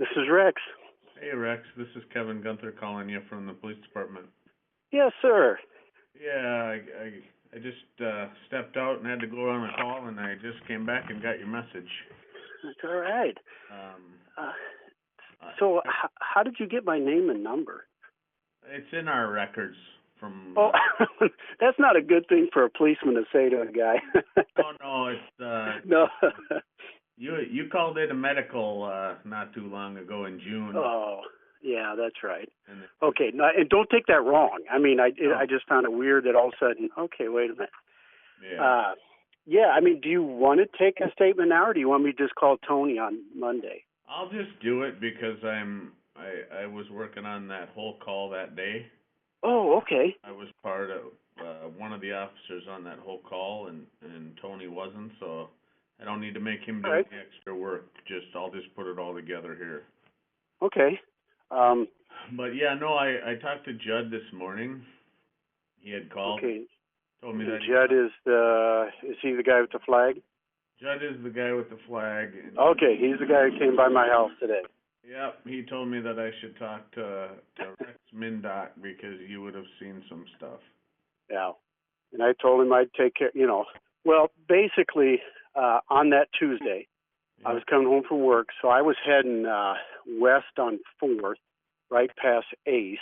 This is Rex. Hey Rex, this is Kevin Gunther calling you from the police department. Yes, sir. Yeah, I just stepped out and had to go on a call, and I just came back and got your message. That's all right. Um, Uh, I, so, how did you get my name and number? it's in our records from. Oh, that's not a good thing for a policeman to say to a guy. Oh no, it's no. you called in a medical not too long ago in June. Oh, yeah, that's right. And Okay, no, and don't take that wrong. I mean, I just found it weird that all of a sudden. Okay, wait a minute. Yeah. Yeah. I mean, do you want to take a statement now, or do you want me to just call Tony on Monday? I'll just do it because I was working on that whole call that day. Oh, okay. I was part of one of the officers on that whole call, and Tony wasn't, so I don't need to make him do any extra work. I'll just put it all together here. Okay. But yeah, no, I talked to Judd this morning. He had called. Okay. Told me that Judd is he the guy with the flag? Judd is the guy with the flag. Okay, he's the guy who came by my house today. Yep, he told me that I should talk to Rex Mindock because you would have seen some stuff. Yeah, and I told him I'd take care. Well, basically, on that Tuesday, I was coming home from work, so I was heading west on 4th, right past Ace,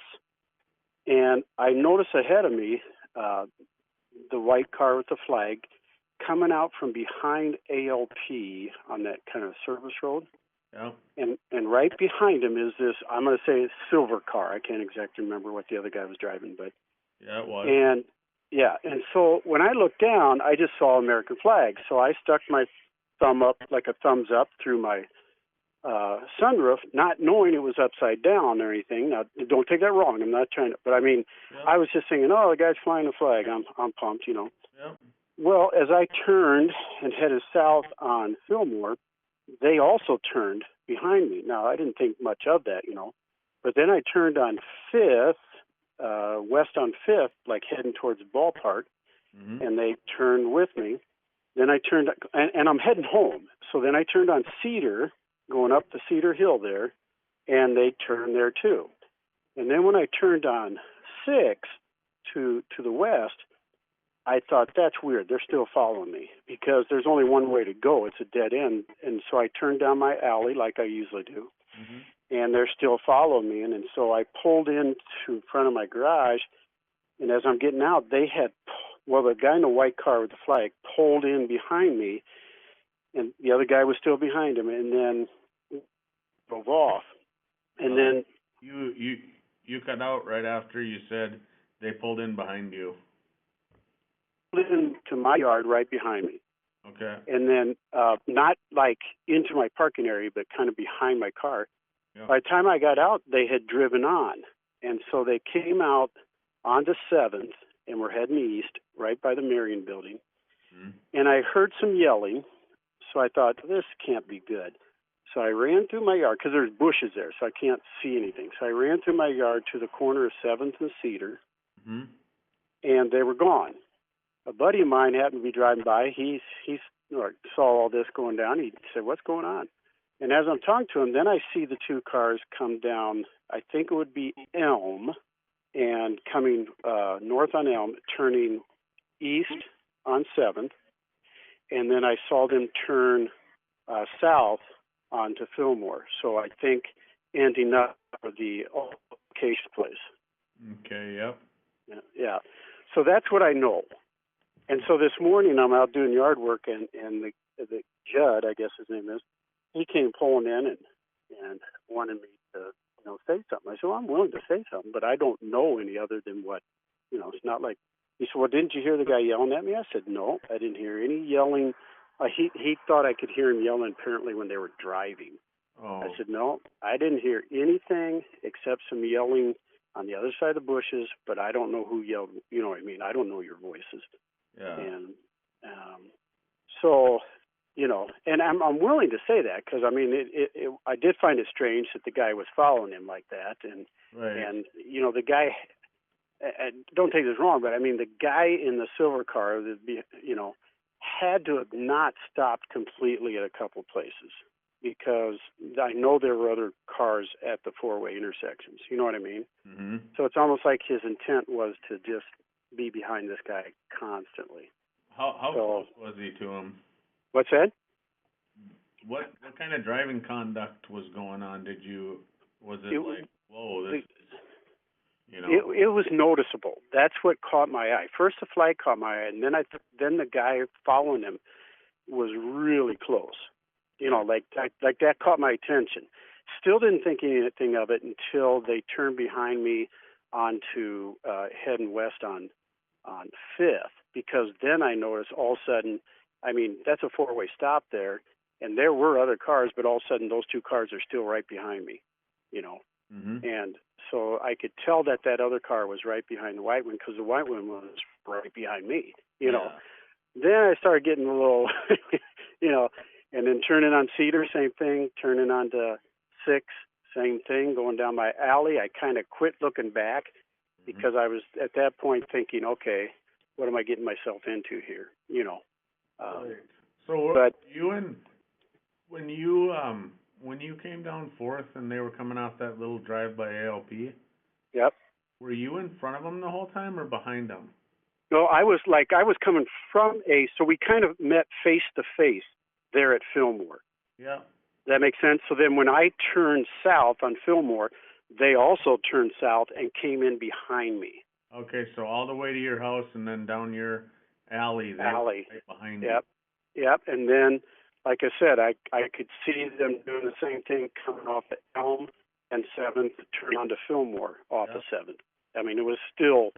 and I noticed ahead of me the white car with the flag coming out from behind ALP on that kind of service road. Yeah. And right behind him is this, I'm going to say, silver car. I can't exactly remember what the other guy was driving, but yeah, it was. And so when I looked down, I just saw American flag. So I stuck my thumb up, like a thumbs up, through my sunroof, not knowing it was upside down or anything. Now, don't take that wrong. I'm not trying to, but I mean, I was just thinking, oh, the guy's flying the flag. I'm pumped, Yeah. Well, as I turned and headed south on Fillmore, they also turned behind me. Now, I didn't think much of that, but then I turned on 5th, west on 5th, like heading towards the ballpark, and they turned with me. Then I turned, and I'm heading home. So then I turned on Cedar, going up the Cedar Hill there, and they turned there too. And then when I turned on 6th to the west, I thought, that's weird. They're still following me because there's only one way to go. It's a dead end. And so I turned down my alley like I usually do, and they're still following me. And so I pulled into front of my garage, and as I'm getting out, the guy in the white car with the flag pulled in behind me, and the other guy was still behind him, and then drove off. And then you cut out right after you said they pulled in behind you. Into my yard right behind me. Okay. And then not like into my parking area, but kind of behind my car. Yep. By the time I got out, they had driven on. And so they came out onto 7th and were heading east right by the Marion building. And I heard some yelling, so I thought, this can't be good. So I ran through my yard, because there's bushes there, so I can't see anything. So I ran through my yard to the corner of 7th and Cedar, and they were gone. A buddy of mine happened to be driving by. He saw all this going down. He said, what's going on? And as I'm talking to him, then I see the two cars come down, I think it would be Elm, and coming north on Elm, turning east on 7th. And then I saw them turn south onto Fillmore. So I think ending up at the location place. Okay, yep. Yeah. So that's what I know. And so this morning I'm out doing yard work, and the Judd, I guess his name is, he came pulling in and wanted me to say something. I said, well, I'm willing to say something, but I don't know any other than what, it's not like, he said, well, didn't you hear the guy yelling at me? I said, no, I didn't hear any yelling. He thought I could hear him yelling apparently when they were driving. Oh. I said, no, I didn't hear anything except some yelling on the other side of the bushes, but I don't know who yelled. You know what I mean? I don't know your voices. Yeah. And so, and I'm willing to say that because, I mean, I did find it strange that the guy was following him like that. And, and the guy, don't take this wrong, but I mean, the guy in the silver car, had to have not stopped completely at a couple places. because I know there were other cars at the four-way intersections. You know what I mean? Mm-hmm. So it's almost like his intent was to just be behind this guy constantly. How close was he to him? What's that? What kind of driving conduct was going on? Was it like, whoa, this is, you know? It was noticeable. That's what caught my eye. First the flag caught my eye, and then the guy following him was really close. You know, like that caught my attention. Still didn't think anything of it until they turned behind me onto heading west on Fifth, because then I noticed all of a sudden, I mean, that's a four-way stop there, and there were other cars, but all of a sudden those two cars are still right behind me, you know. Mm-hmm. And so I could tell that other car was right behind the white one, because the white one was right behind me, you know. Then I started getting a little, you know, and then turning on Cedar, same thing, turning on to 6, same thing, going down my alley. I kind of quit looking back because I was at that point thinking, okay, what am I getting myself into here, you know. Right. So but when you came down 4th and they were coming off that little drive by ALP, yep. Were you in front of them the whole time or behind them? No, I was coming from so we kind of met face to face there at Fillmore. Yeah. That makes sense? So then when I turned south on Fillmore, they also turned south and came in behind me. Okay, so all the way to your house and then down your alley there, right behind you. Yep. And then, like I said, I could see them doing the same thing coming off at Elm and 7th, turn onto Fillmore off of 7th. I mean, it was still,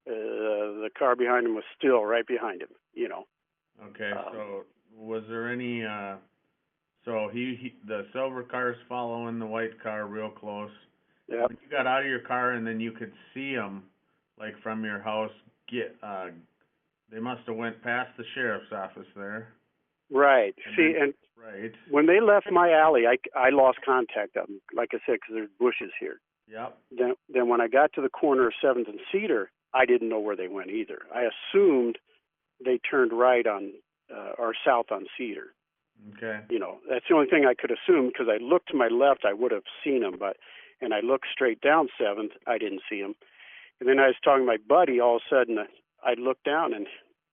the car behind him was still right behind him, you know. Okay, so was there any, so the silver car's following the white car real close. Yeah. When you got out of your car and then you could see them, like from your house, they must have went past the sheriff's office there. Right. Right. When they left my alley, I lost contact of them, like I said, because there's bushes here. Yep. Then when I got to the corner of 7th and Cedar, I didn't know where they went either. I assumed they turned right on or south on Cedar. Okay. You know, that's the only thing I could assume, because I looked to my left, I would have seen them, and I looked straight down 7th, I didn't see them. And then I was talking to my buddy, all of a sudden I looked down, and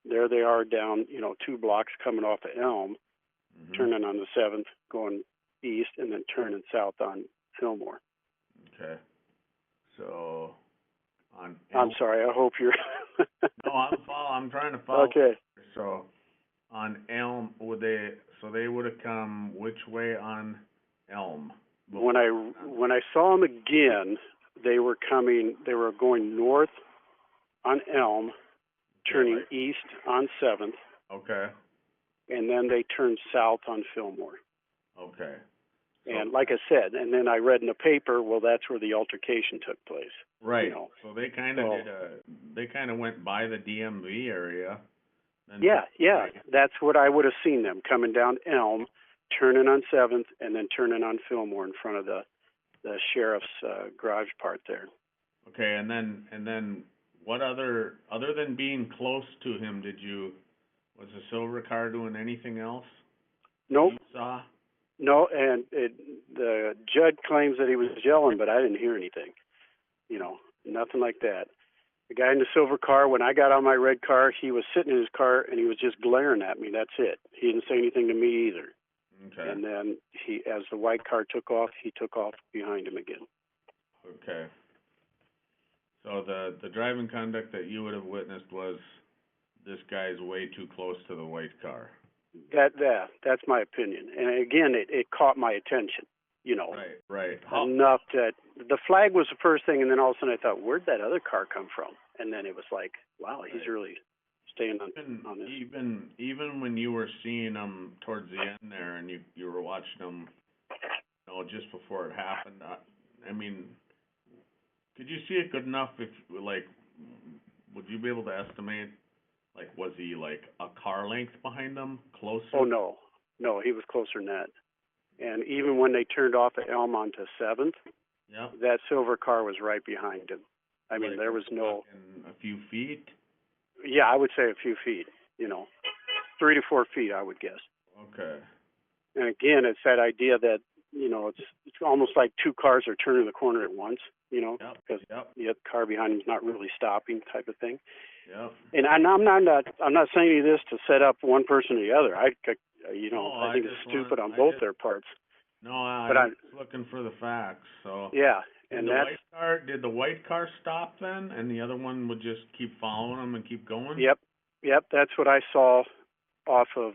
there they are down, 2 blocks coming off of Elm, turning on the 7th, going east, and then turning south on Fillmore. Okay. So, on Elm. I'm sorry, I hope you're... No, I'm trying to follow. Okay. So, on Elm, they would have come which way on Elm? When I saw them again, they were going north on Elm, turning east on 7th. Okay. And then they turned south on Fillmore. Okay. And like I said, and then I read in the paper, well, that's where the altercation took place. Right. You know. So they kind of went by the DMV area. Yeah. That's what I would have seen them coming down Elm, turning on 7th, and then turning on Fillmore in front of the sheriff's garage part there. Okay, and then what other than being close to him, was the silver car doing anything else? Nope. You saw? No, and the Judd claims that he was yelling, but I didn't hear anything. You know, nothing like that. The guy in the silver car, when I got on my red car, he was sitting in his car and he was just glaring at me. That's it. He didn't say anything to me either. Okay. And then as the white car took off, he took off behind him again. Okay. So the driving conduct that you would have witnessed was this guy's way too close to the white car. That's my opinion. And again, it caught my attention. You know. Right. Enough that the flag was the first thing, and then all of a sudden I thought, where'd that other car come from? And then it was like, wow, he's really staying on this. Even when you were seeing him towards the end there, and you were watching him, just before it happened. I mean, could you see it good enough? Would you be able to estimate? Like, was he like a car length behind them, closer? Oh no, he was closer than that. And even when they turned off at Elm onto 7th, that silver car was right behind him. I mean, there was no... A few feet? Yeah, I would say a few feet, 3 to 4 feet, I would guess. Okay. And again, it's that idea that, it's almost like two cars are turning the corner at once, because the other car behind them is not really stopping, type of thing. Yep. And I'm not saying any of this to set up one person or the other. I think it's stupid on both their parts. No, I'm looking for the facts. So yeah, and did the white car stop then, and the other one would just keep following them and keep going? Yep. That's what I saw off of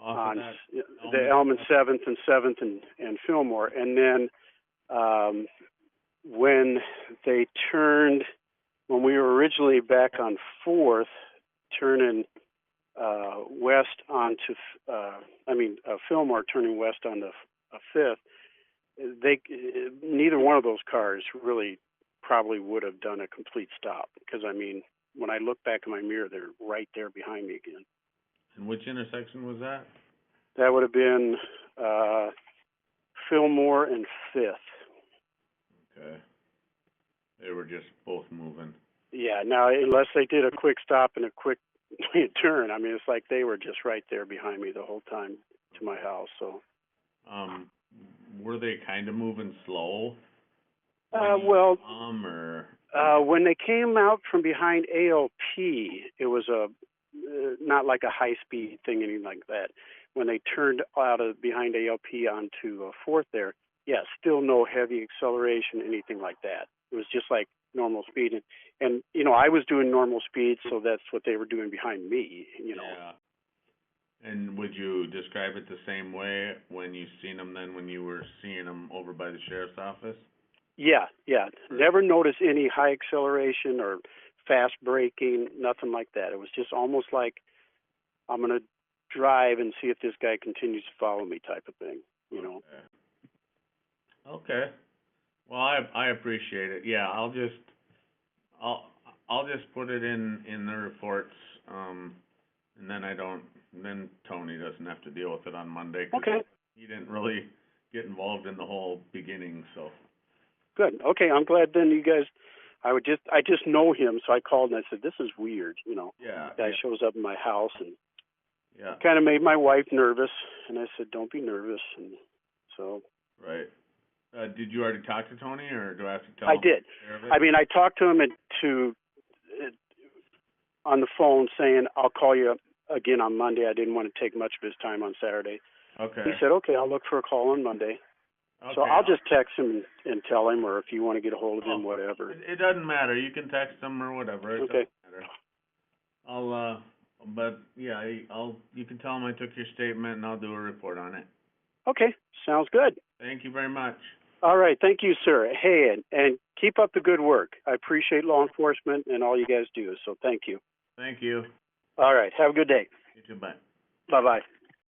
on the Elm 7th and 7th and Fillmore, and then when they turned, when we were originally back on 4th, turning west onto, Fillmore turning west onto 5th, neither one of those cars really probably would have done a complete stop, because when I look back in my mirror, they're right there behind me again. And which intersection was that? That would have been Fillmore and 5th. Okay. They were just both moving. Yeah, now, unless they did a quick stop and a quick turn, it's like they were just right there behind me the whole time to my house. So, were they kind of moving slow? When they came out from behind ALP, it was not like a high-speed thing, anything like that. When they turned out of behind ALP onto 4th there, still no heavy acceleration, anything like that. It was just like normal speed. And I was doing normal speed, so that's what they were doing behind me, Yeah. And would you describe it the same way when you seen them then when you were seeing them over by the sheriff's office? Yeah. Never noticed any high acceleration or fast braking, nothing like that. It was just almost like I'm going to drive and see if this guy continues to follow me type of thing, Okay. Well, I appreciate it. Yeah, I'll just put it in the reports, and then Tony doesn't have to deal with it on Monday. Okay. He didn't really get involved in the whole beginning, so. Good. Okay, I'm glad then you guys. I just know him, so I called and I said, "This is weird," Yeah. The guy shows up in my house and yeah. Kind of made my wife nervous, and I said, "Don't be nervous," and so. Right. Did you already talk to Tony, or do I have to tell him? I did. I talked to him on the phone saying, "I'll call you again on Monday." I didn't want to take much of his time on Saturday. Okay. He said, "Okay, I'll look for a call on Monday." Okay. So I'll just text him and tell him, or if you want to get a hold of him, whatever. It doesn't matter. You can text him or whatever. It doesn't matter. You can tell him I took your statement, and I'll do a report on it. Okay, sounds good. Thank you very much. All right, thank you, sir. Hey, and keep up the good work. I appreciate law enforcement and all you guys do, so thank you. Thank you. All right, have a good day. You too, bye. Bye-bye.